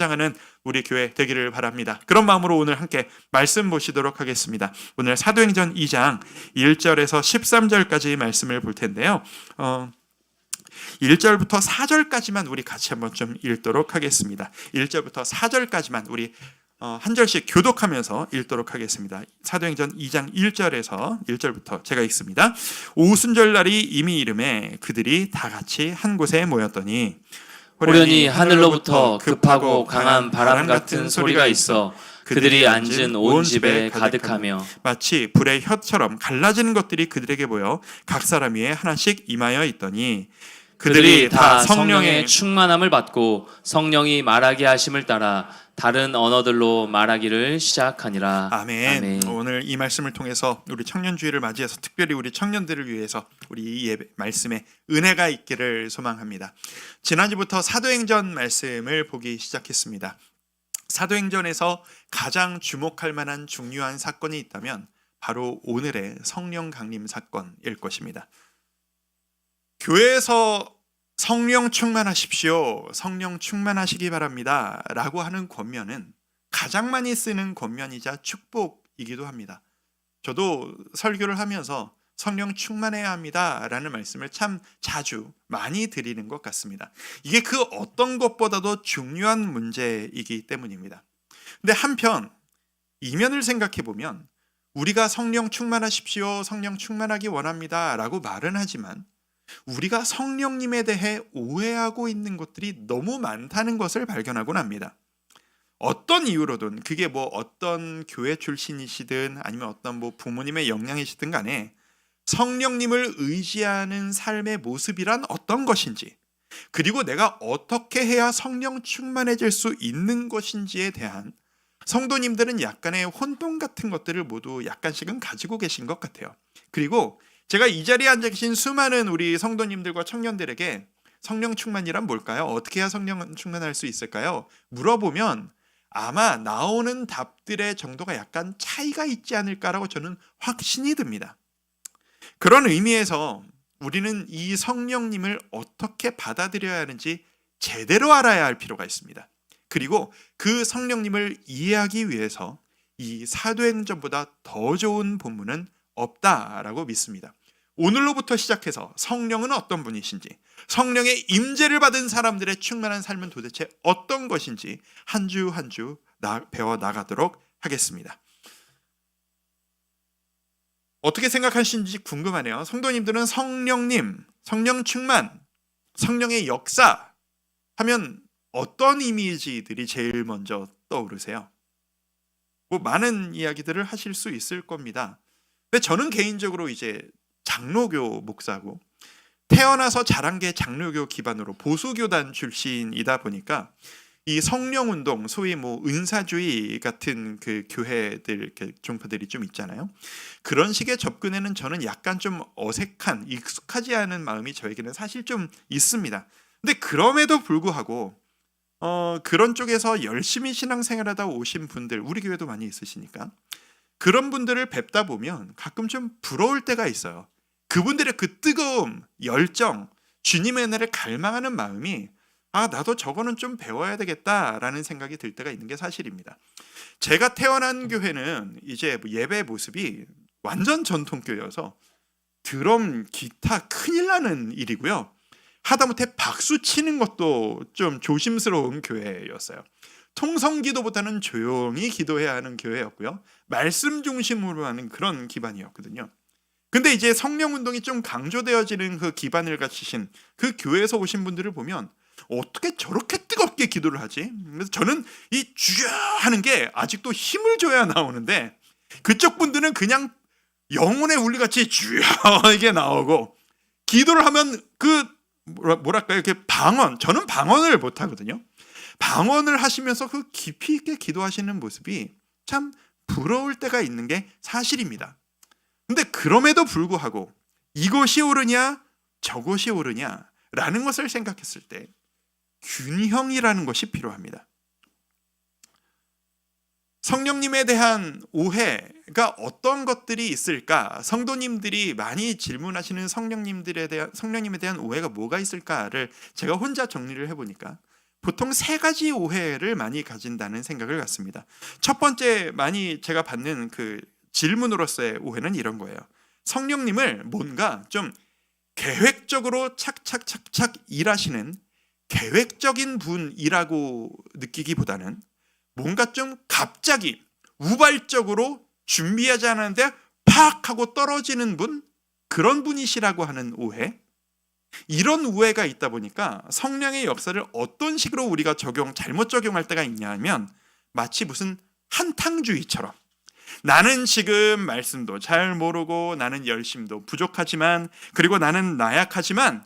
성장하는 우리 교회 되기를 바랍니다. 그런 마음으로 오늘 함께 말씀 보시도록 하겠습니다. 오늘 사도행전 2장 1절에서 13절까지 말씀을 볼 텐데요. 1절부터 4절까지만 우리 같이 한번 좀 읽도록 하겠습니다. 1절부터 4절까지만 우리 한 절씩 교독하면서 읽도록 하겠습니다. 사도행전 2장 1절부터 제가 읽습니다. 오순절날이 이미 이름에 그들이 다 같이 한 곳에 모였더니 호련히 하늘로부터 급하고 강한 바람 같은 소리가 있어 그들이 앉은 온 집에 가득하며 마치 불의 혀처럼 갈라지는 것들이 그들에게 보여 각 사람 위에 하나씩 임하여 있더니 그들이 다 성령의 충만함을 받고 성령이 말하게 하심을 따라 다른 언어들로 말하기를 시작하니라. 아멘. 오늘 이 말씀을 통해서 우리 청년주의를 맞이해서 특별히 우리 청년들을 위해서 우리 이 예배 말씀에 은혜가 있기를 소망합니다. 지난주부터 사도행전 말씀을 보기 시작했습니다. 사도행전에서 가장 주목할 만한 중요한 사건이 있다면 바로 오늘의 성령 강림 사건일 것입니다. 교회에서 성령 충만하십시오, 성령 충만하시기 바랍니다 라고 하는 권면은 가장 많이 쓰는 권면이자 축복이기도 합니다. 저도 설교를 하면서 성령 충만해야 합니다 라는 말씀을 참 자주 많이 드리는 것 같습니다. 이게 그 어떤 것보다도 중요한 문제이기 때문입니다. 근데 한편 이면을 생각해 보면 우리가 성령 충만하십시오, 성령 충만하기 원합니다 라고 말은 하지만 우리가 성령님에 대해 오해하고 있는 것들이 너무 많다는 것을 발견하곤 합니다. 어떤 이유로든 그게 뭐 어떤 교회 출신이시든 아니면 어떤 뭐 부모님의 영향이시든 간에 성령님을 의지하는 삶의 모습이란 어떤 것인지, 그리고 내가 어떻게 해야 성령 충만해질 수 있는 것인지에 대한 성도님들은 약간의 혼동 같은 것들을 모두 약간씩은 가지고 계신 것 같아요. 그리고 제가 이 자리에 앉아 계신 수많은 우리 성도님들과 청년들에게 성령 충만이란 뭘까요? 어떻게 해야 성령 충만할 수 있을까요? 물어보면 아마 나오는 답들의 정도가 약간 차이가 있지 않을까라고 저는 확신이 듭니다. 그런 의미에서 우리는 이 성령님을 어떻게 받아들여야 하는지 제대로 알아야 할 필요가 있습니다. 그리고 그 성령님을 이해하기 위해서 이 사도행전보다 더 좋은 본문은 없다라고 믿습니다. 오늘로부터 시작해서 성령은 어떤 분이신지, 성령의 임재를 받은 사람들의 충만한 삶은 도대체 어떤 것인지 한 주 한 주 배워 나가도록 하겠습니다. 어떻게 생각하시는지 궁금하네요. 성도님들은 성령님, 성령 충만, 성령의 역사 하면 어떤 이미지들이 제일 먼저 떠오르세요? 뭐 많은 이야기들을 하실 수 있을 겁니다. 근데 저는 개인적으로 이제 장로교 목사고 태어나서 자란 게 장로교 기반으로 보수교단 출신이다 보니까 이 성령운동, 소위 뭐 은사주의 같은 그 교회들, 종파들이 좀 있잖아요. 그런 식의 접근에는 저는 약간 좀 어색한, 익숙하지 않은 마음이 저에게는 사실 좀 있습니다. 근데 그럼에도 불구하고 그런 쪽에서 열심히 신앙생활하다 오신 분들, 우리 교회도 많이 있으시니까 그런 분들을 뵙다 보면 가끔 좀 부러울 때가 있어요. 그분들의 그 뜨거움, 열정, 주님의 은혜를 갈망하는 마음이 나도 저거는 좀 배워야 되겠다라는 생각이 들 때가 있는 게 사실입니다. 제가 태어난 교회는 이제 예배 모습이 완전 전통교여서 드럼, 기타 큰일 나는 일이고요. 하다못해 박수 치는 것도 좀 조심스러운 교회였어요. 통성기도보다는 조용히 기도해야 하는 교회였고요. 말씀 중심으로 하는 그런 기반이었거든요. 근데 이제 성령운동이 좀 강조되어지는 그 기반을 갖추신 그 교회에서 오신 분들을 보면 어떻게 저렇게 뜨겁게 기도를 하지? 그래서 저는 이 주여 하는 게 아직도 힘을 줘야 나오는데 그쪽 분들은 그냥 영혼의 울리같이 주여 이게 나오고 기도를 하면 그 뭐랄까요? 이렇게 저는 방언을 못 하거든요. 방언을 하시면서 그 깊이 있게 기도하시는 모습이 참 부러울 때가 있는 게 사실입니다. 근데 그럼에도 불구하고 이것이 옳으냐 저것이 옳으냐라는 것을 생각했을 때 균형이라는 것이 필요합니다. 성령님에 대한 오해가 어떤 것들이 있을까? 성도님들이 많이 질문하시는 성령님에 대한 오해가 뭐가 있을까를 제가 혼자 정리를 해보니까 보통 세 가지 오해를 많이 가진다는 생각을 갖습니다. 첫 번째 많이 제가 받는 그 질문으로서의 오해는 이런 거예요. 성령님을 뭔가 좀 계획적으로 착착착착 일하시는 계획적인 분이라고 느끼기보다는 뭔가 좀 갑자기 우발적으로 준비하지 않았는데 팍 하고 떨어지는 분, 그런 분이시라고 하는 오해. 이런 오해가 있다 보니까 성령의 역사를 어떤 식으로 우리가 잘못 적용할 때가 있냐 하면 마치 무슨 한탕주의처럼 나는 지금 말씀도 잘 모르고 나는 열심도 부족하지만 그리고 나는 나약하지만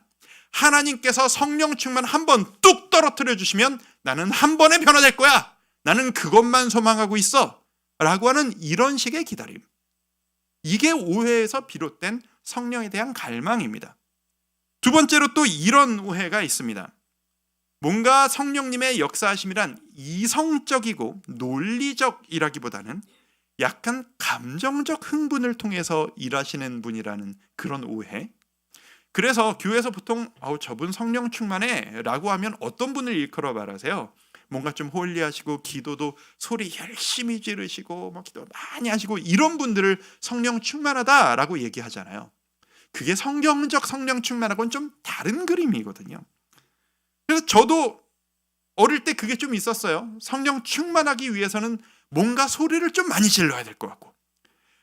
하나님께서 성령 충만 한 번 뚝 떨어뜨려 주시면 나는 한 번에 변화될 거야. 나는 그것만 소망하고 있어. 라고 하는 이런 식의 기다림. 이게 오해에서 비롯된 성령에 대한 갈망입니다. 두 번째로 또 이런 오해가 있습니다. 뭔가 성령님의 역사하심이란 이성적이고 논리적이라기보다는 약간 감정적 흥분을 통해서 일하시는 분이라는 그런 오해. 그래서 교회에서 보통 저분 성령 충만해 라고 하면 어떤 분을 일컬어 말하세요? 뭔가 좀 홀리하시고 기도도 소리 열심히 지르시고 기도 많이 하시고 이런 분들을 성령 충만하다라고 얘기하잖아요. 그게 성경적 성령 충만하고는 좀 다른 그림이거든요. 그래서 저도 어릴 때 그게 좀 있었어요. 성령 충만하기 위해서는 뭔가 소리를 좀 많이 질러야 될 것 같고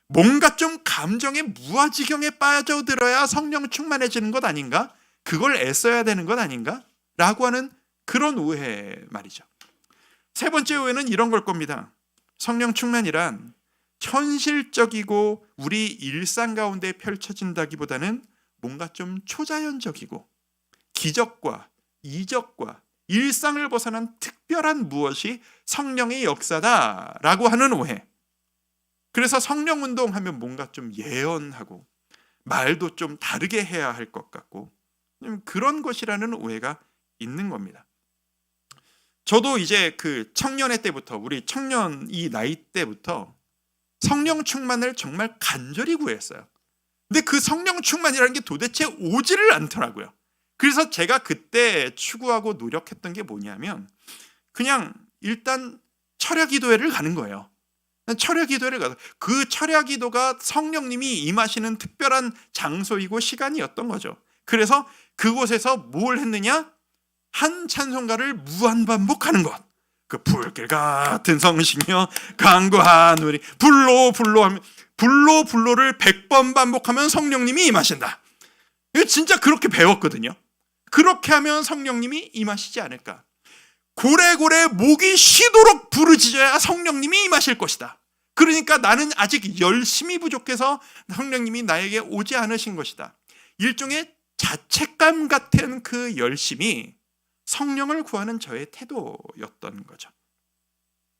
뭔가 좀 감정의 무아지경에 빠져들어야 성령 충만해지는 것 아닌가? 그걸 애써야 되는 것 아닌가? 라고 하는 그런 오해 말이죠. 세 번째 오해는 이런 걸 겁니다. 성령 충만이란 현실적이고 우리 일상 가운데 펼쳐진다기보다는 뭔가 좀 초자연적이고 기적과 이적과 일상을 벗어난 특별한 무엇이 성령의 역사다라고 하는 오해. 그래서 성령 운동하면 뭔가 좀 예언하고 말도 좀 다르게 해야 할 것 같고 그런 것이라는 오해가 있는 겁니다. 저도 이제 그 청년회 때부터 우리 청년 이 나이 때부터 성령 충만을 정말 간절히 구했어요. 근데 그 성령 충만이라는 게 도대체 오지를 않더라고요. 그래서 제가 그때 추구하고 노력했던 게 뭐냐면 그냥 일단 철야 기도회를 가는 거예요. 철야 기도회를 가서 그 철야 기도가 성령님이 임하시는 특별한 장소이고 시간이었던 거죠. 그래서 그곳에서 뭘 했느냐? 한 찬송가를 무한반복하는 것. 그 불길 같은 성시며 강구한 우리 불로 하면 불로를 100번 반복하면 성령님이 임하신다. 이거 진짜 그렇게 배웠거든요. 그렇게 하면 성령님이 임하시지 않을까. 고래고래 목이 쉬도록 부르짖어야 성령님이 임하실 것이다. 그러니까 나는 아직 열심히 부족해서 성령님이 나에게 오지 않으신 것이다. 일종의 자책감 같은 그 열심이 성령을 구하는 저의 태도였던 거죠.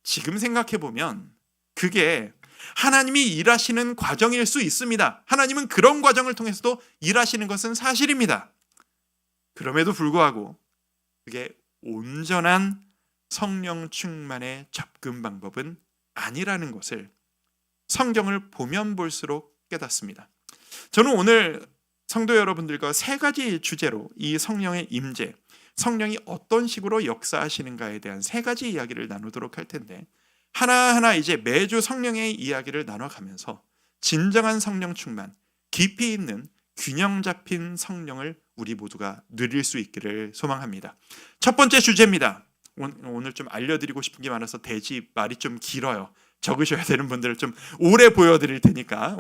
지금 생각해보면 그게 하나님이 일하시는 과정일 수 있습니다. 하나님은 그런 과정을 통해서도 일하시는 것은 사실입니다. 그럼에도 불구하고 그게 온전한 성령 충만의 접근 방법은 아니라는 것을 성경을 보면 볼수록 깨닫습니다. 저는 오늘 성도 여러분들과 세 가지 주제로 이 성령의 임재, 성령이 어떤 식으로 역사하시는가에 대한 세 가지 이야기를 나누도록 할 텐데 하나하나 이제 매주 성령의 이야기를 나눠가면서 진정한 성령 충만, 깊이 있는 균형 잡힌 성령을 우리 모두가 누릴 수 있기를 소망합니다. 첫 번째 주제입니다. 오늘 좀 알려드리고 싶은 게 많아서 대지 말이 좀 길어요. 적으셔야 되는 분들을 좀 오래 보여드릴 테니까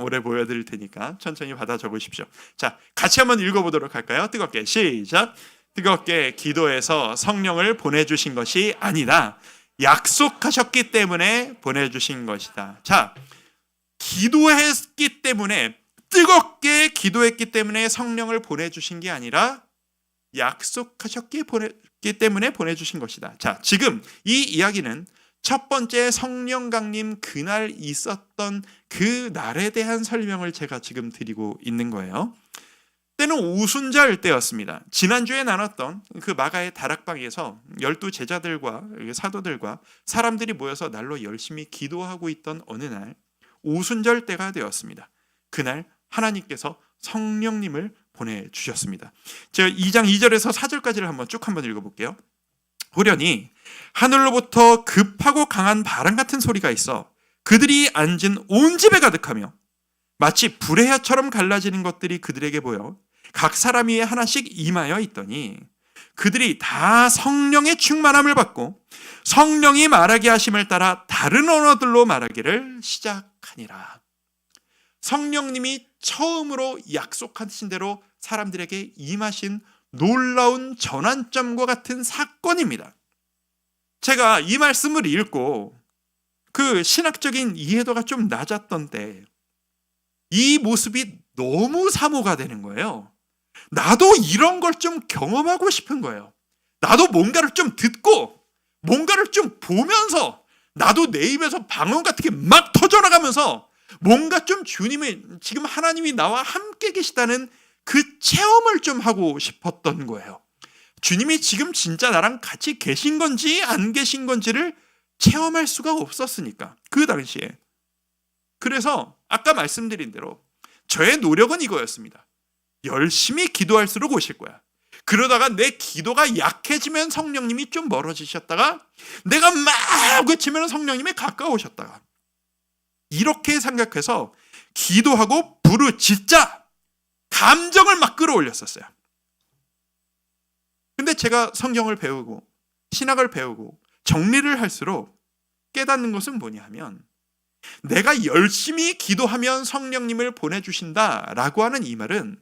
천천히 받아 적으십시오. 자, 같이 한번 읽어보도록 할까요? 뜨겁게 시작. 뜨겁게 기도해서 성령을 보내주신 것이 아니다. 약속하셨기 때문에 보내주신 것이다. 자, 기도했기 때문에 뜨겁게 기도했기 때문에 성령을 보내주신 게 아니라 약속하셨기 때문에 보내주신 것이다. 자, 지금 이 이야기는 첫 번째 성령 강림 그날 있었던 그 날에 대한 설명을 제가 지금 드리고 있는 거예요. 때는 오순절 때였습니다. 지난주에 나눴던 그 마가의 다락방에서 12 제자들과 사도들과 사람들이 모여서 날로 열심히 기도하고 있던 어느 날 오순절 때가 되었습니다. 그날 하나님께서 성령님을 보내주셨습니다. 제가 2장 2절에서 4절까지를 한번 쭉 한번 읽어볼게요. 호련히 하늘로부터 급하고 강한 바람 같은 소리가 있어 그들이 앉은 온 집에 가득하며 마치 불의 혀처럼 갈라지는 것들이 그들에게 보여 각 사람 위에 하나씩 임하여 있더니 그들이 다 성령의 충만함을 받고 성령이 말하게 하심을 따라 다른 언어들로 말하기를 시작하니라. 성령님이 처음으로 약속하신 대로 사람들에게 임하신 놀라운 전환점과 같은 사건입니다. 제가 이 말씀을 읽고 그 신학적인 이해도가 좀 낮았던 때 이 모습이 너무 사모가 되는 거예요. 나도 이런 걸 좀 경험하고 싶은 거예요. 나도 뭔가를 좀 듣고 뭔가를 좀 보면서 나도 내 입에서 방언 같은 게 막 터져나가면서 뭔가 좀 주님의 지금 하나님이 나와 함께 계시다는 그 체험을 좀 하고 싶었던 거예요. 주님이 지금 진짜 나랑 같이 계신 건지 안 계신 건지를 체험할 수가 없었으니까 그 당시에. 그래서 아까 말씀드린 대로 저의 노력은 이거였습니다. 열심히 기도할수록 오실 거야. 그러다가 내 기도가 약해지면 성령님이 좀 멀어지셨다가 내가 막 외치면 성령님이 가까우셨다가 이렇게 생각해서 기도하고 부르짖자 감정을 막 끌어올렸었어요. 근데 제가 성경을 배우고 신학을 배우고 정리를 할수록 깨닫는 것은 뭐냐 하면 내가 열심히 기도하면 성령님을 보내주신다라고 하는 이 말은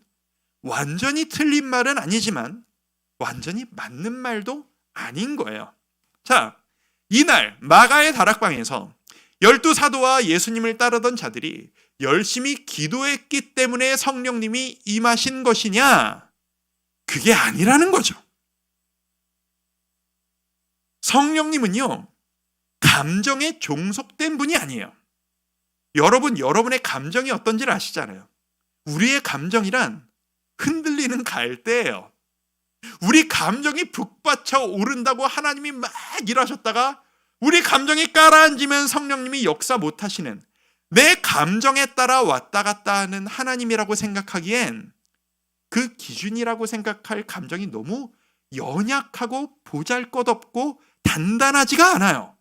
완전히 틀린 말은 아니지만 완전히 맞는 말도 아닌 거예요. 자, 이날 마가의 다락방에서 12사도와 예수님을 따르던 자들이 열심히 기도했기 때문에 성령님이 임하신 것이냐? 그게 아니라는 거죠. 성령님은요, 감정에 종속된 분이 아니에요. 여러분의 감정이 어떤지를 아시잖아요. 우리의 감정이란 흔들리는 갈대예요. 우리 감정이 북받쳐 오른다고 하나님이 막 일하셨다가 우리 감정이 가라앉으면 성령님이 역사 못하시는 내 감정에 따라 왔다 갔다 하는 하나님이라고 생각하기엔 그 기준이라고 생각할 감정이 너무 연약하고 보잘것없고 단단하지가 않아요.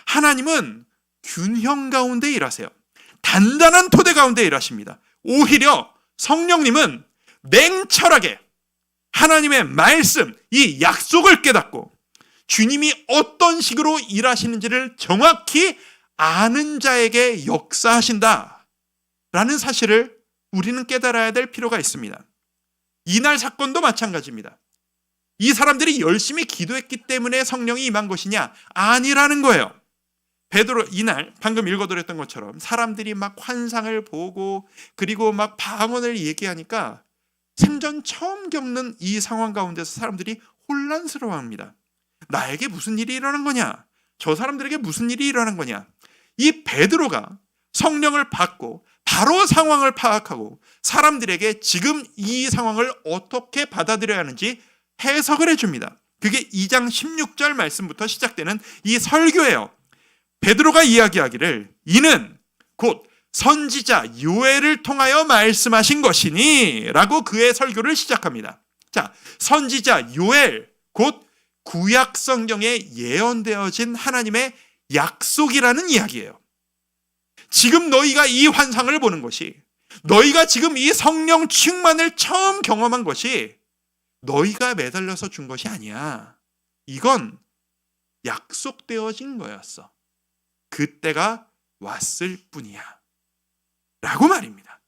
하나님은 균형 가운데 일하세요. 단단한 토대 가운데 일하십니다. 오히려 성령님은 냉철하게 하나님의 말씀, 이 약속을 깨닫고 주님이 어떤 식으로 일하시는지를 정확히 아는 자에게 역사하신다 라는 사실을 우리는 깨달아야 될 필요가 있습니다. 이날 사건도 마찬가지입니다. 이 사람들이 열심히 기도했기 때문에 성령이 임한 것이냐? 아니라는 거예요. 베드로 이날 방금 읽어드렸던 것처럼 사람들이 막 환상을 보고 그리고 막 방언을 얘기하니까 생전 처음 겪는 이 상황 가운데서 사람들이 혼란스러워합니다. 나에게 무슨 일이 일어난 거냐? 저 사람들에게 무슨 일이 일어난 거냐? 이 베드로가 성령을 받고 바로 상황을 파악하고 사람들에게 지금 이 상황을 어떻게 받아들여야 하는지 해석을 해줍니다. 그게 2장 16절 말씀부터 시작되는 이 설교예요. 베드로가 이야기하기를 이는 곧 선지자 요엘을 통하여 말씀하신 것이니 라고 그의 설교를 시작합니다. 자, 선지자 요엘 곧 구약 성경에 예언되어진 하나님의 약속이라는 이야기예요. 지금 너희가 이 환상을 보는 것이 너희가 지금 이 성령 충만을 처음 경험한 것이 너희가 매달려서 준 것이 아니야. 이건 약속되어진 거였어. 그때가 왔을 뿐이야. 라고 말입니다.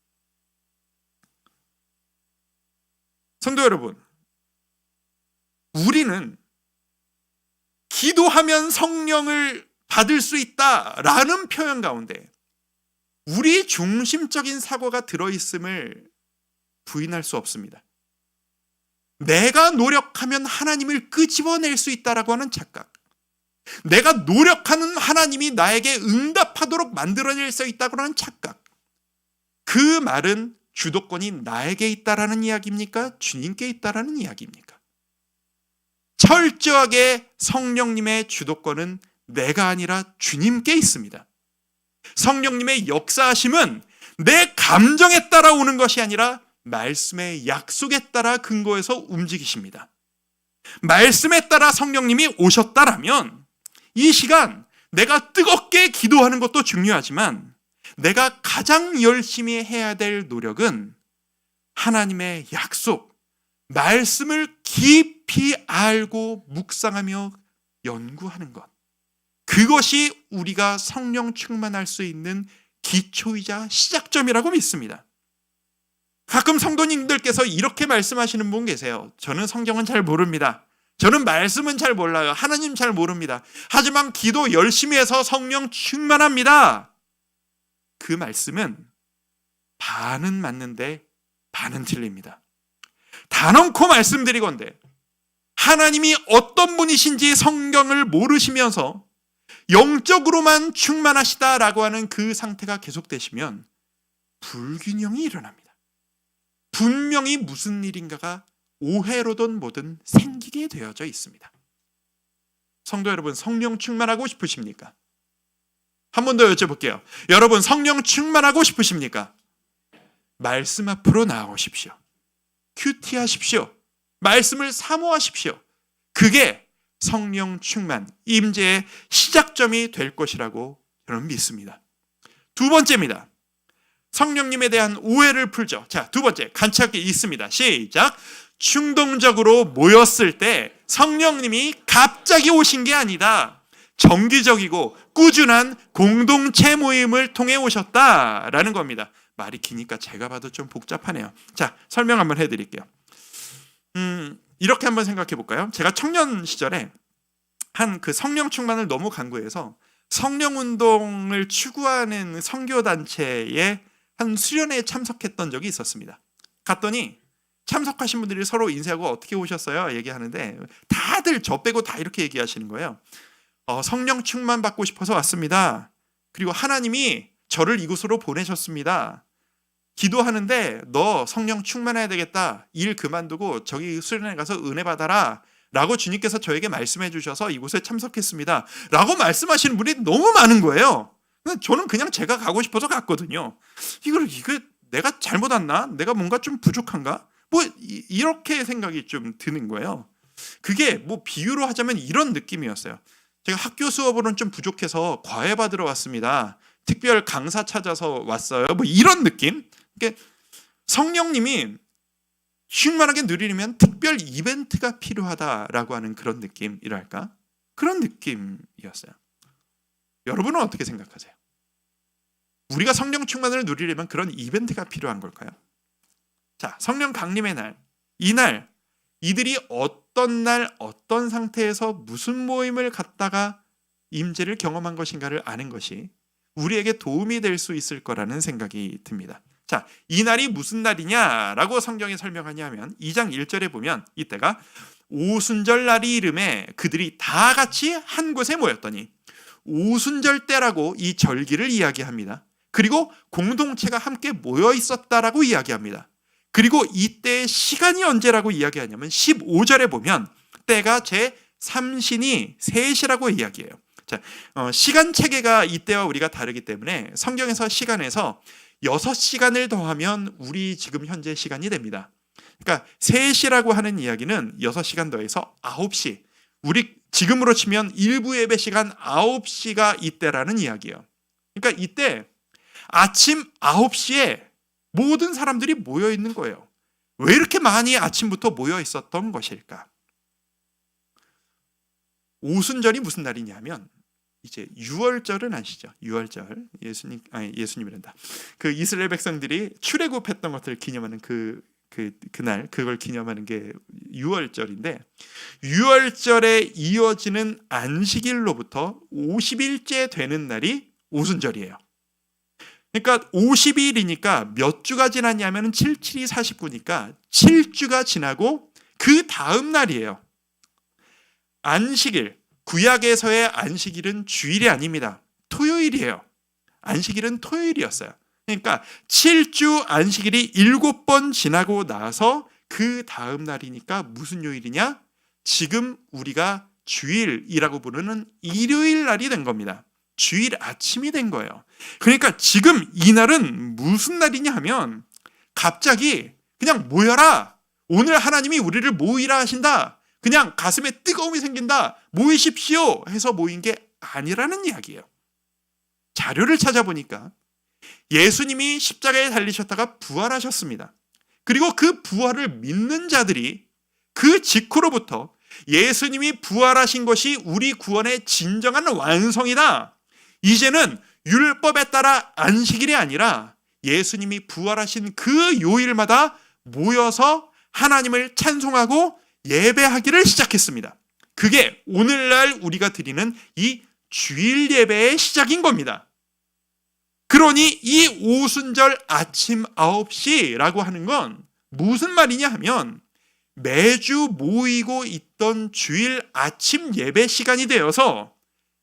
성도 여러분, 우리는 기도하면 성령을 받을 수 있다라는 표현 가운데 우리 중심적인 사고가 들어있음을 부인할 수 없습니다. 내가 노력하면 하나님을 끄집어낼 수 있다라고 하는 착각, 내가 노력하는 하나님이 나에게 응답하도록 만들어낼 수 있다고 하는 착각, 그 말은 주도권이 나에게 있다라는 이야기입니까? 주님께 있다라는 이야기입니까? 철저하게 성령님의 주도권은 내가 아니라 주님께 있습니다. 성령님의 역사하심은 내 감정에 따라 오는 것이 아니라 말씀의 약속에 따라 근거해서 움직이십니다. 말씀에 따라 성령님이 오셨다라면 이 시간 내가 뜨겁게 기도하는 것도 중요하지만 내가 가장 열심히 해야 될 노력은 하나님의 약속, 말씀을 깊이 알고 묵상하며 연구하는 것. 그것이 우리가 성령 충만할 수 있는 기초이자 시작점이라고 믿습니다. 가끔 성도님들께서 이렇게 말씀하시는 분 계세요. 저는 성경은 잘 모릅니다. 저는 말씀은 잘 몰라요. 하나님 잘 모릅니다. 하지만 기도 열심히 해서 성령 충만합니다. 그 말씀은 반은 맞는데 반은 틀립니다. 단언코 말씀드리건대 하나님이 어떤 분이신지 성경을 모르시면서 영적으로만 충만하시다라고 하는 그 상태가 계속되시면 불균형이 일어납니다. 분명히 무슨 일인가가 오해로든 뭐든 생기게 되어져 있습니다. 성도 여러분, 성령 충만하고 싶으십니까? 한 번 더 여쭤볼게요. 여러분, 성령 충만하고 싶으십니까? 말씀 앞으로 나아오십시오. 큐티하십시오. 말씀을 사모하십시오. 그게 성령 충만, 임재의 시작점이 될 것이라고 저는 믿습니다. 두 번째입니다. 성령님에 대한 오해를 풀죠. 자, 두 번째, 간략하게 있습니다. 시작. 충동적으로 모였을 때 성령님이 갑자기 오신 게 아니다. 정기적이고 꾸준한 공동체 모임을 통해 오셨다라는 겁니다. 말이 기니까 제가 봐도 좀 복잡하네요. 자, 설명 한번 해드릴게요. 이렇게 한번 생각해 볼까요? 제가 청년 시절에 한 그 성령 충만을 너무 간구해서 성령 운동을 추구하는 선교 단체에 한 수련회에 참석했던 적이 있었습니다. 갔더니 참석하신 분들이 서로 인사하고 어떻게 오셨어요? 얘기하는데 다들 저 빼고 다 이렇게 얘기하시는 거예요. 성령 충만 받고 싶어서 왔습니다. 그리고 하나님이 저를 이곳으로 보내셨습니다. 기도하는데 너 성령 충만해야 되겠다. 일 그만두고 저기 수련회 가서 은혜 받아라. 라고 주님께서 저에게 말씀해 주셔서 이곳에 참석했습니다. 라고 말씀하시는 분이 너무 많은 거예요. 저는 그냥 제가 가고 싶어서 갔거든요. 이거 내가 잘못 왔나? 내가 뭔가 좀 부족한가? 뭐 이렇게 생각이 좀 드는 거예요. 그게 뭐 비유로 하자면 이런 느낌이었어요. 제가 학교 수업으로는 좀 부족해서 과외 받으러 왔습니다. 특별 강사 찾아서 왔어요. 뭐 이런 느낌? 그러니까 성령님이 충만하게 누리려면 특별 이벤트가 필요하다라고 하는 그런 느낌이랄까? 그런 느낌이었어요. 여러분은 어떻게 생각하세요? 우리가 성령 충만을 누리려면 그런 이벤트가 필요한 걸까요? 자, 성령 강림의 날, 이날 이들이 어떤 날 어떤 상태에서 무슨 모임을 갖다가 임재를 경험한 것인가를 아는 것이 우리에게 도움이 될 수 있을 거라는 생각이 듭니다. 자, 이 날이 무슨 날이냐라고 성경이 설명하냐면 2장 1절에 보면 이때가 오순절 날이 이름에 그들이 다 같이 한 곳에 모였더니 오순절 때라고 이 절기를 이야기합니다. 그리고 공동체가 함께 모여 있었다라고 이야기합니다. 그리고 이때의 시간이 언제라고 이야기하냐면 15절에 보면 때가 제3신이 3시라고 이야기해요. 자, 시간 체계가 이때와 우리가 다르기 때문에 성경에서 시간에서 6시간을 더하면 우리 지금 현재 시간이 됩니다. 그러니까 3시라고 하는 이야기는 6시간 더해서 9시. 우리 지금으로 치면 일부 예배 시간 9시가 이때라는 이야기예요. 그러니까 이때 아침 9시에 모든 사람들이 모여 있는 거예요. 왜 이렇게 많이 아침부터 모여 있었던 것일까? 오순절이 무슨 날이냐면 이제 유월절은 아시죠? 유월절 예수님이란다. 그 이스라엘 백성들이 출애굽했던 것들을 기념하는 그날 그걸 기념하는 게 유월절인데 유월절에 이어지는 안식일로부터 50일째 되는 날이 오순절이에요. 그러니까 50일이니까 몇 주가 지났냐면 7, 7이 49니까 7주가 지나고 그 다음 날이에요. 안식일, 구약에서의 안식일은 주일이 아닙니다. 토요일이에요. 안식일은 토요일이었어요. 그러니까 7주 안식일이 7번 지나고 나서 그 다음 날이니까 무슨 요일이냐? 지금 우리가 주일이라고 부르는 일요일 날이 된 겁니다. 주일 아침이 된 거예요. 그러니까 지금 이 날은 무슨 날이냐 하면 갑자기 그냥 모여라. 오늘 하나님이 우리를 모이라 하신다. 그냥 가슴에 뜨거움이 생긴다, 모이십시오 해서 모인 게 아니라는 이야기예요. 자료를 찾아보니까 예수님이 십자가에 달리셨다가 부활하셨습니다. 그리고 그 부활을 믿는 자들이 그 직후로부터 예수님이 부활하신 것이 우리 구원의 진정한 완성이다, 이제는 율법에 따라 안식일이 아니라 예수님이 부활하신 그 요일마다 모여서 하나님을 찬송하고 예배하기를 시작했습니다. 그게 오늘날 우리가 드리는 이 주일 예배의 시작인 겁니다. 그러니 이 오순절 아침 9시라고 하는 건 무슨 말이냐 하면 매주 모이고 있던 주일 아침 예배 시간이 되어서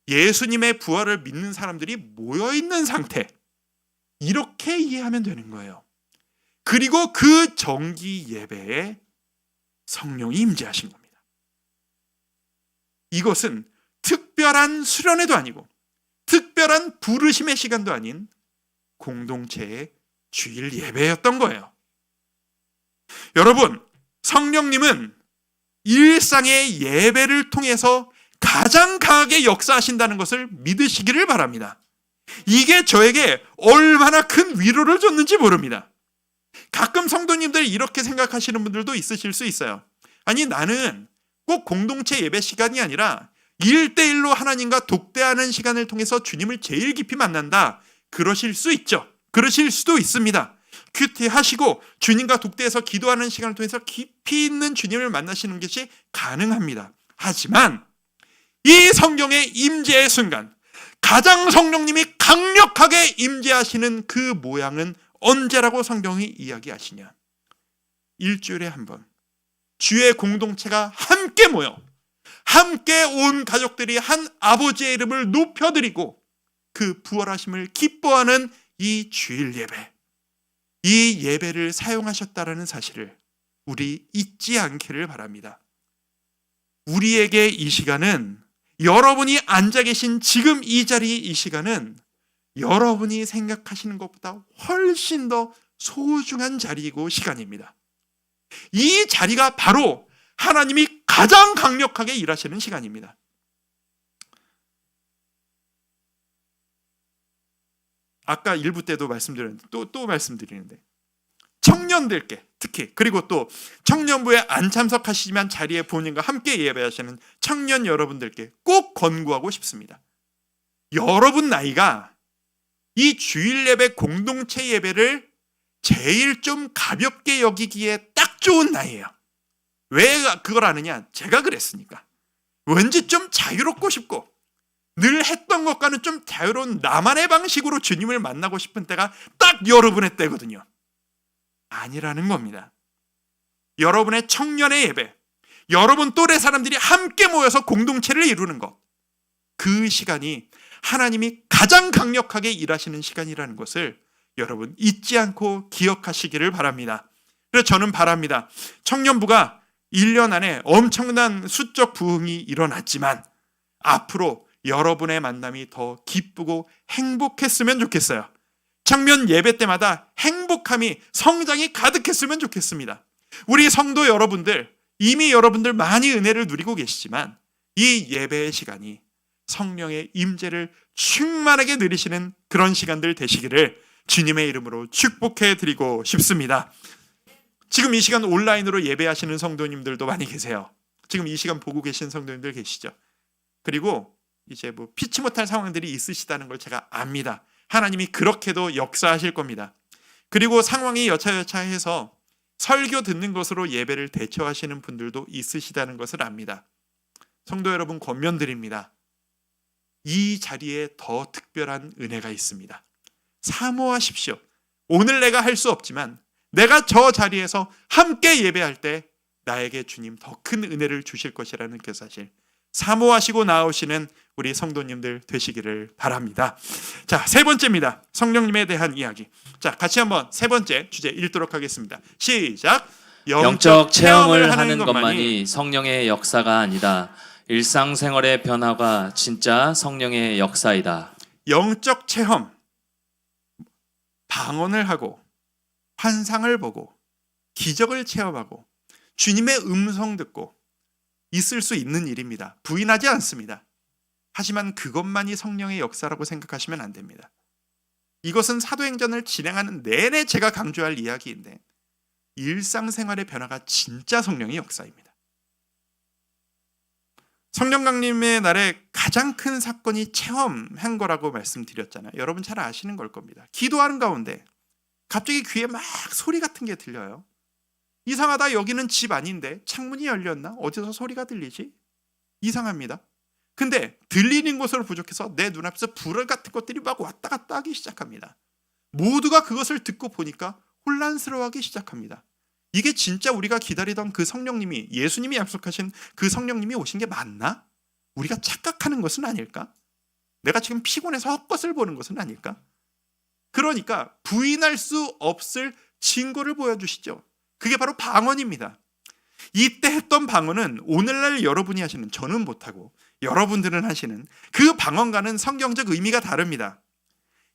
예수님의 부활을 믿는 사람들이 모여있는 상태, 이렇게 이해하면 되는 거예요. 그리고 그 정기 예배에 성령이 임재하신 겁니다. 이것은 특별한 수련회도 아니고 특별한 부르심의 시간도 아닌 공동체의 주일 예배였던 거예요. 여러분, 성령님은 일상의 예배를 통해서 가장 강하게 역사하신다는 것을 믿으시기를 바랍니다. 이게 저에게 얼마나 큰 위로를 줬는지 모릅니다. 가끔 성도님들 이렇게 생각하시는 분들도 있으실 수 있어요. 아니, 나는 꼭 공동체 예배 시간이 아니라 1대1로 하나님과 독대하는 시간을 통해서 주님을 제일 깊이 만난다, 그러실 수 있죠. 그러실 수도 있습니다. 큐티하시고 주님과 독대해서 기도하는 시간을 통해서 깊이 있는 주님을 만나시는 것이 가능합니다. 하지만 이 성령의 임재의 순간, 가장 성령님이 강력하게 임재하시는 그 모양은 언제라고 성경이 이야기하시냐? 일주일에 한 번 주의 공동체가 함께 모여 함께 온 가족들이 한 아버지의 이름을 높여드리고 그 부활하심을 기뻐하는 이 주일 예배, 이 예배를 사용하셨다라는 사실을 우리 잊지 않기를 바랍니다. 우리에게 이 시간은, 여러분이 앉아 계신 지금 이 자리, 이 시간은 여러분이 생각하시는 것보다 훨씬 더 소중한 자리이고 시간입니다. 이 자리가 바로 하나님이 가장 강력하게 일하시는 시간입니다. 아까 일부 때도 말씀드렸는데 또 말씀드리는데, 청년들께 특히, 그리고 또 청년부에 안 참석하시지만 자리에 부모님과 함께 예배하시는 청년 여러분들께 꼭 권고하고 싶습니다. 여러분 나이가 이 주일 예배, 공동체 예배를 제일 좀 가볍게 여기기에 딱 좋은 나이예요. 왜 그걸 아느냐? 제가 그랬으니까. 왠지 좀 자유롭고 싶고 늘 했던 것과는 좀 자유로운 나만의 방식으로 주님을 만나고 싶은 때가 딱 여러분의 때거든요. 아니라는 겁니다. 여러분의 청년의 예배, 여러분 또래 사람들이 함께 모여서 공동체를 이루는 것, 그 시간이 하나님이 가장 강력하게 일하시는 시간이라는 것을 여러분 잊지 않고 기억하시기를 바랍니다. 그래서 저는 바랍니다. 청년부가 1년 안에 엄청난 수적 부흥이 일어났지만 앞으로 여러분의 만남이 더 기쁘고 행복했으면 좋겠어요. 청년 예배 때마다 행복함이, 성장이 가득했으면 좋겠습니다. 우리 성도 여러분들, 이미 여러분들 많이 은혜를 누리고 계시지만 이 예배의 시간이 성령의 임재를 충만하게 누리시는 그런 시간들 되시기를 주님의 이름으로 축복해 드리고 싶습니다. 지금 이 시간 온라인으로 예배하시는 성도님들도 많이 계세요. 지금 이 시간 보고 계신 성도님들 계시죠? 그리고 이제 피치 못할 상황들이 있으시다는 걸 제가 압니다. 하나님이 그렇게도 역사하실 겁니다. 그리고 상황이 여차여차해서 설교 듣는 것으로 예배를 대처하시는 분들도 있으시다는 것을 압니다. 성도 여러분, 권면드립니다. 이 자리에 더 특별한 은혜가 있습니다. 사모하십시오. 오늘 내가 할 수 없지만 내가 저 자리에서 함께 예배할 때 나에게 주님 더 큰 은혜를 주실 것이라는 그 사실, 사모하시고 나오시는 우리 성도님들 되시기를 바랍니다. 자, 세 번째입니다. 성령님에 대한 이야기. 자, 같이 한번 세 번째 주제 읽도록 하겠습니다. 시작. 영적 체험을 하는 것만이 성령의 역사가 아니다. 일상생활의 변화가 진짜 성령의 역사이다. 영적 체험, 방언을 하고 환상을 보고 기적을 체험하고 주님의 음성 듣고 있을 수 있는 일입니다. 부인하지 않습니다. 하지만 그것만이 성령의 역사라고 생각하시면 안 됩니다. 이것은 사도행전을 진행하는 내내 제가 강조할 이야기인데 일상생활의 변화가 진짜 성령의 역사입니다. 성령 강림의 날에 가장 큰 사건이 체험한 거라고 말씀드렸잖아요. 여러분 잘 아시는 걸 겁니다. 기도하는 가운데 갑자기 귀에 막 소리 같은 게 들려요. 이상하다, 여기는 집 아닌데 창문이 열렸나? 어디서 소리가 들리지? 이상합니다. 근데 들리는 것으로 부족해서 내 눈앞에서 불 같은 것들이 막 왔다 갔다 하기 시작합니다. 모두가 그것을 듣고 보니까 혼란스러워하기 시작합니다. 이게 진짜 우리가 기다리던 그 성령님이, 예수님이 약속하신 그 성령님이 오신 게 맞나? 우리가 착각하는 것은 아닐까? 내가 지금 피곤해서 헛것을 보는 것은 아닐까? 그러니까 부인할 수 없을 증거를 보여주시죠. 그게 바로 방언입니다. 이때 했던 방언은 오늘날 여러분이 하시는, 저는 못하고 여러분들은 하시는 그 방언과는 성경적 의미가 다릅니다.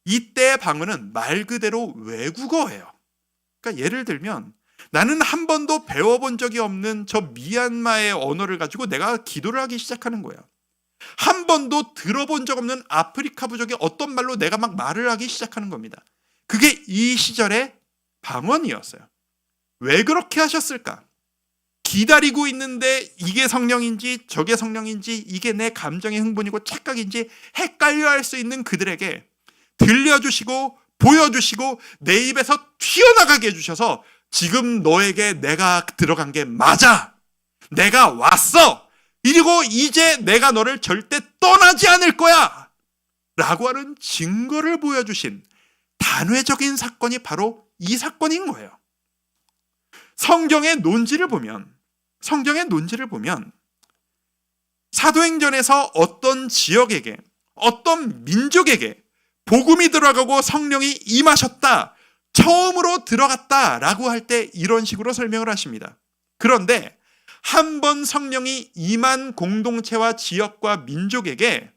이때의 방언은 말 그대로 외국어예요. 그러니까 예를 들면 나는 한 번도 배워본 적이 없는 저 미얀마의 언어를 가지고 내가 기도를 하기 시작하는 거예요. 한 번도 들어본 적 없는 아프리카 부족의 어떤 말로 내가 막 말을 하기 시작하는 겁니다. 그게 이 시절의 방언이었어요. 왜 그렇게 하셨을까? 기다리고 있는데 이게 성령인지 저게 성령인지, 이게 내 감정의 흥분이고 착각인지 헷갈려 할 수 있는 그들에게 들려주시고 보여주시고 내 입에서 튀어나가게 해주셔서 지금 너에게 내가 들어간 게 맞아. 내가 왔어. 그리고 이제 내가 너를 절대 떠나지 않을 거야. 라고 하는 증거를 보여주신 단회적인 사건이 바로 이 사건인 거예요. 성경의 논지를 보면 사도행전에서 어떤 지역에게, 어떤 민족에게 복음이 들어가고 성령이 임하셨다, 처음으로 들어갔다라고 할 때 이런 식으로 설명을 하십니다. 그런데 한 번 성령이 임한 공동체와 지역과 민족에게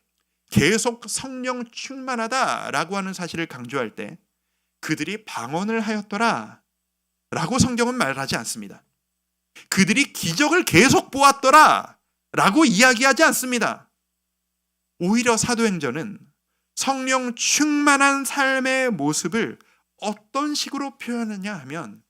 계속 성령 충만하다라고 하는 사실을 강조할 때 그들이 방언을 하였더라 라고 성경은 말하지 않습니다. 그들이 기적을 계속 보았더라 라고 이야기하지 않습니다. 오히려 사도행전은 성령 충만한 삶의 모습을 어떤 식으로 표현하냐 하면,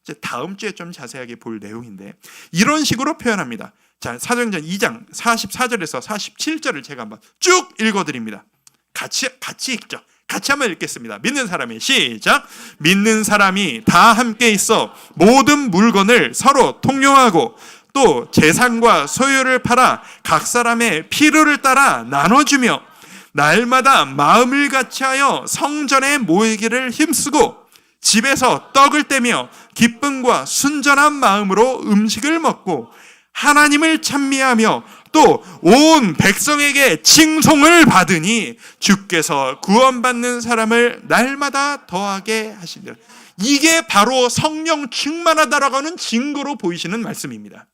이제 다음 주에 좀 자세하게 볼 내용인데 이런 식으로 표현합니다. 자, 사도행전 2장 44절에서 47절을 제가 한번 쭉 읽어드립니다. 같이 읽죠. 같이 한번 읽겠습니다. 믿는 사람이 시작. 믿는 사람이 다 함께 있어 모든 물건을 서로 통용하고 또 재산과 소유를 팔아 각 사람의 필요를 따라 나눠주며 날마다 마음을 같이하여 성전에 모이기를 힘쓰고 집에서 떡을 떼며 기쁨과 순전한 마음으로 음식을 먹고 하나님을 찬미하며 또 온 백성에게 칭송을 받으니 주께서 구원받는 사람을 날마다 더하게 하시리라. 이게 바로 성령 충만하다라고 하는 증거로 보이시는 말씀입니다.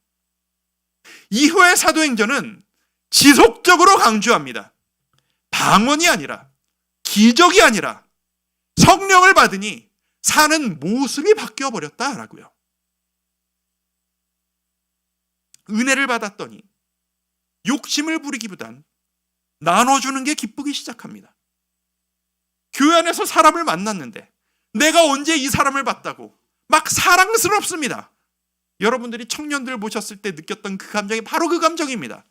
이후의 사도행전은 지속적으로 강조합니다. 방언이 아니라, 기적이 아니라 성령을 받으니 사는 모습이 바뀌어 버렸다라고요. 은혜를 받았더니 욕심을 부리기보단 나눠주는 게 기쁘기 시작합니다. 교회 안에서 사람을 만났는데 내가 언제 이 사람을 봤다고 막 사랑스럽습니다. 여러분들이 청년들 보셨을 때 느꼈던 그 감정이 바로 그 감정입니다.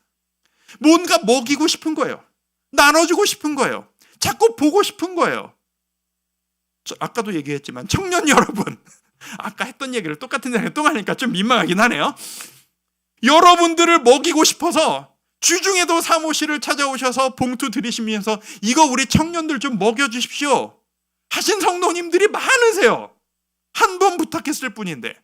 뭔가 먹이고 싶은 거예요. 나눠주고 싶은 거예요. 자꾸 보고 싶은 거예요. 아까도 얘기했지만 청년 여러분, 아까 했던 얘기를 똑같은 데를 또 하니까 좀 민망하긴 하네요. 여러분들을 먹이고 싶어서 주중에도 사무실을 찾아오셔서 봉투 드리시면서 이거 우리 청년들 좀 먹여주십시오 하신 성도님들이 많으세요. 한 번 부탁했을 뿐인데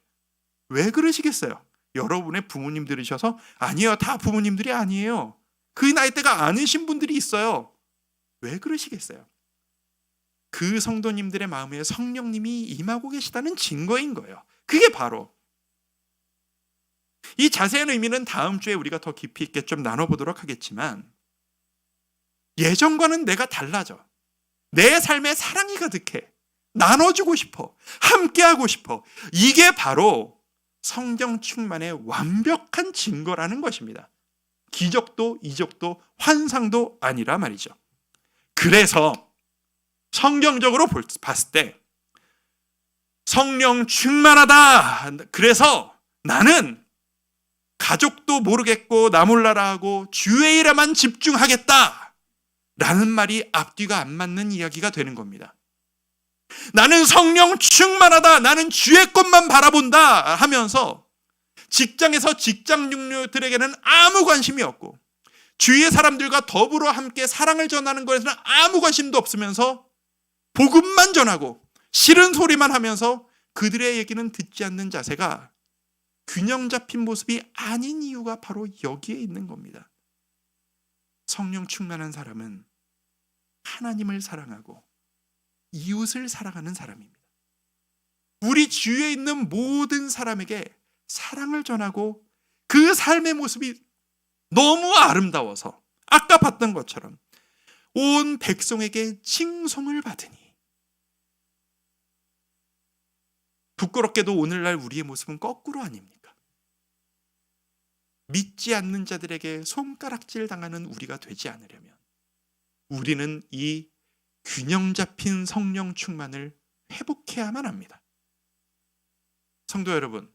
왜 그러시겠어요? 여러분의 부모님들이셔서? 아니에요. 다 부모님들이 아니에요. 그 나이대가 아니신 분들이 있어요. 왜 그러시겠어요? 그 성도님들의 마음에 성령님이 임하고 계시다는 증거인 거예요. 그게 바로 이 자세한 의미는 다음 주에 우리가 더 깊이 있게 좀 나눠보도록 하겠지만, 예전과는 내가 달라져. 내 삶에 사랑이 가득해. 나눠주고 싶어. 함께하고 싶어. 이게 바로 성령 충만의 완벽한 증거라는 것입니다. 기적도 이적도 환상도 아니라 말이죠. 그래서 성경적으로 봤을 때 성령 충만하다. 그래서 나는 가족도 모르겠고 나 몰라라 하고 주의 일에만 집중하겠다. 라는 말이 앞뒤가 안 맞는 이야기가 되는 겁니다. 나는 성령 충만하다. 나는 주의 것만 바라본다 하면서 직장에서 직장 동료들에게는 아무 관심이 없고 주위의 사람들과 더불어 함께 사랑을 전하는 것에는 아무 관심도 없으면서 복음만 전하고 싫은 소리만 하면서 그들의 얘기는 듣지 않는 자세가 균형 잡힌 모습이 아닌 이유가 바로 여기에 있는 겁니다. 성령 충만한 사람은 하나님을 사랑하고 이웃을 사랑하는 사람입니다. 우리 주위에 있는 모든 사람에게 사랑을 전하고 그 삶의 모습이 너무 아름다워서 아까 봤던 것처럼 온 백성에게 칭송을 받으니 부끄럽게도 오늘날 우리의 모습은 거꾸로 아닙니까? 믿지 않는 자들에게 손가락질 당하는 우리가 되지 않으려면 우리는 이 균형 잡힌 성령 충만을 회복해야만 합니다. 성도 여러분,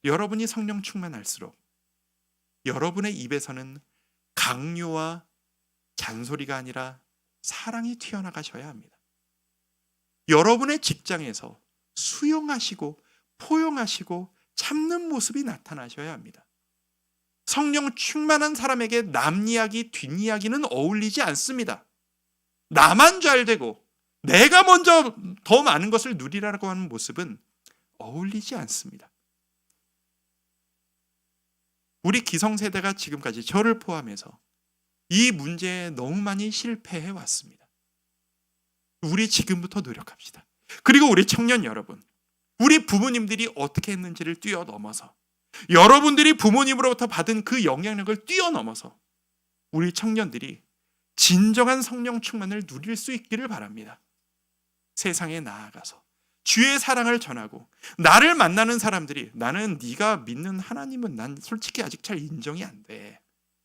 여러분이 성령 충만할수록 여러분의 입에서는 강요와 잔소리가 아니라 사랑이 튀어나가셔야 합니다. 여러분의 직장에서 수용하시고 포용하시고 참는 모습이 나타나셔야 합니다. 성령 충만한 사람에게 남 이야기, 뒷 이야기는 어울리지 않습니다. 나만 잘 되고 내가 먼저 더 많은 것을 누리라고 하는 모습은 어울리지 않습니다. 우리 기성세대가 지금까지 저를 포함해서 이 문제에 너무 많이 실패해 왔습니다. 우리 지금부터 노력합시다. 그리고 우리 청년 여러분, 우리 부모님들이 어떻게 했는지를 뛰어넘어서 여러분들이 부모님으로부터 받은 그 영향력을 뛰어넘어서 우리 청년들이 진정한 성령 충만을 누릴 수 있기를 바랍니다. 세상에 나아가서 주의 사랑을 전하고 나를 만나는 사람들이 나는 네가 믿는 하나님은 난 솔직히 아직 잘 인정이 안 돼.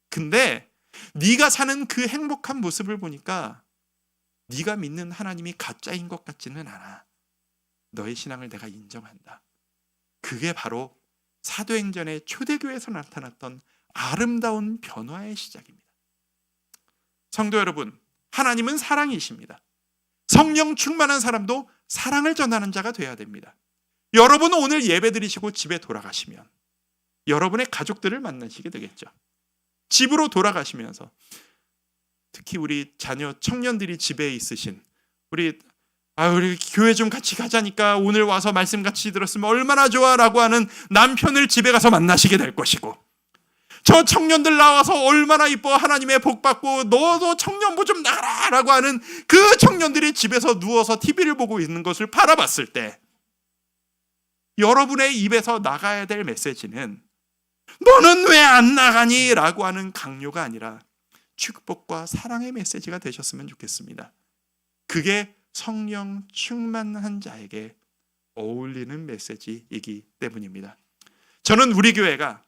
근데 네가 사는 그 행복한 모습을 보니까 네가 믿는 하나님이 가짜인 것 같지는 않아. 너의 신앙을 내가 인정한다. 그게 바로 사도행전의 초대교회에서 나타났던 아름다운 변화의 시작입니다. 성도 여러분, 하나님은 사랑이십니다. 성령 충만한 사람도 사랑을 전하는 자가 돼야 됩니다. 여러분은 오늘 예배 드리시고 집에 돌아가시면 여러분의 가족들을 만나시게 되겠죠. 집으로 돌아가시면서 특히 우리 자녀 청년들이 집에 있으신 우리 교회 좀 같이 가자니까 오늘 와서 말씀 같이 들었으면 얼마나 좋아라고 하는 남편을 집에 가서 만나시게 될 것이고, 저 청년들 나와서 얼마나 이뻐 하나님의 복 받고 너도 청년부 좀 나가라라고 하는 그 청년들이 집에서 누워서 TV를 보고 있는 것을 바라봤을 때 여러분의 입에서 나가야 될 메시지는 너는 왜 안 나가니? 라고 하는 강요가 아니라 축복과 사랑의 메시지가 되셨으면 좋겠습니다. 그게 성령 충만한 자에게 어울리는 메시지이기 때문입니다. 저는 우리 교회가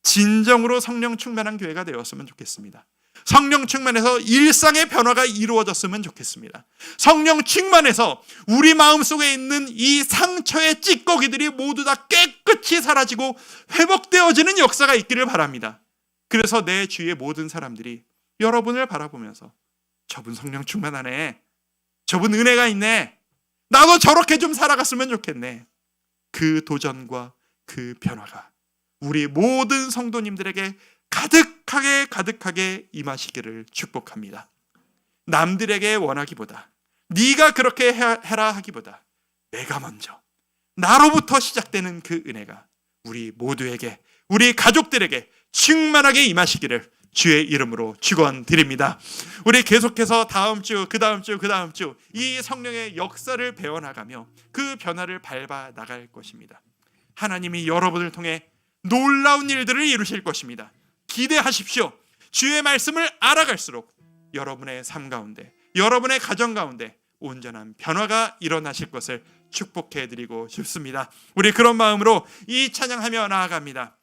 진정으로 성령 충만한 교회가 되었으면 좋겠습니다. 성령 충만해서 일상의 변화가 이루어졌으면 좋겠습니다. 성령 충만해서 우리 마음속에 있는 이 상처의 찌꺼기들이 모두 다 깨끗이 사라지고 회복되어지는 역사가 있기를 바랍니다. 그래서 내 주위의 모든 사람들이 여러분을 바라보면서 저분 성령 충만하네, 저분 은혜가 있네, 나도 저렇게 좀 살아갔으면 좋겠네. 그 도전과 그 변화가 우리 모든 성도님들에게 가득하게 임하시기를 축복합니다. 남들에게 원하기보다, 네가 그렇게 해라 하기보다 내가 먼저, 나로부터 시작되는 그 은혜가 우리 모두에게, 우리 가족들에게 충만하게 임하시기를 주의 이름으로 축원드립니다. 우리 계속해서 다음 주, 그 다음 주 이 성령의 역사를 배워나가며 그 변화를 밟아 나갈 것입니다. 하나님이 여러분을 통해 놀라운 일들을 이루실 것입니다. 기대하십시오. 주의 말씀을 알아갈수록 여러분의 삶 가운데, 여러분의 가정 가운데 온전한 변화가 일어나실 것을 축복해 드리고 싶습니다. 우리 그런 마음으로 이 찬양하며 나아갑니다.